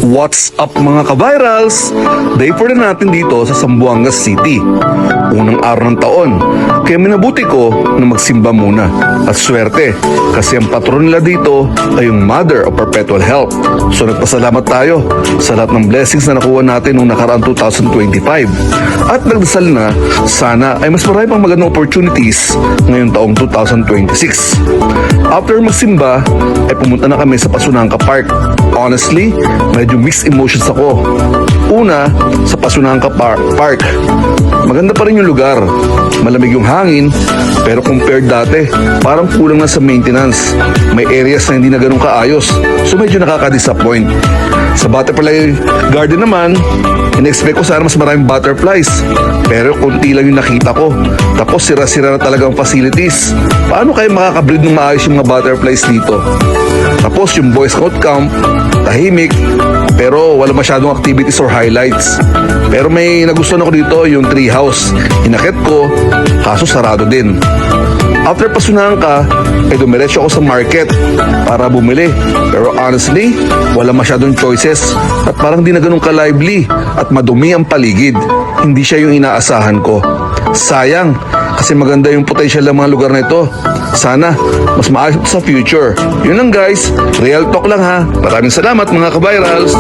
What's up mga ka-virals? Day 4 na natin dito sa Zamboanga City. Unang araw ng taon, kaya minabuti ko na magsimba muna. At swerte, kasi ang patron nila dito ay yung Mother of Perpetual Health. So nagpasalamat tayo sa lahat ng blessings na nakuha natin noong nakaraang 2025. At nagdasal na, sana ay mas marami pang magandang opportunities ngayong taong 2026. After magsimba, ay pumunta na kami sa Pasunangka Park. Honestly, medyo mixed emotions ako. Una, sa Pasunangka Park, maganda pa rin yung lugar. Malamig yung hangin, pero compared dati, parang kulang na sa maintenance. May areas na hindi na ganun kaayos, so medyo nakaka-disappoint. Sa butterfly garden naman, in-expect ko sana mas maraming butterflies, pero konti lang yung nakita ko. Tapos sira-sira na talagang facilities. Paano kayo makakabreed ng maayos yung mga butterflies dito? Tapos yung Boy Scout camp, tahimik, pero wala masyadong activities or highlights. Pero may nagustuhan ako dito, yung tree house. Inakit ko, kaso sarado din. After Pasunangka, ay dumiretso ako sa market para bumili. Pero honestly, wala masyadong choices at parang di na ganun ka-lively at madumi ang paligid. Hindi siya yung inaasahan ko. Sayang, kasi maganda yung potential ng mga lugar na ito. Sana, mas maayos sa future. Yun lang guys, real talk lang ha. Maraming salamat mga ka-virals.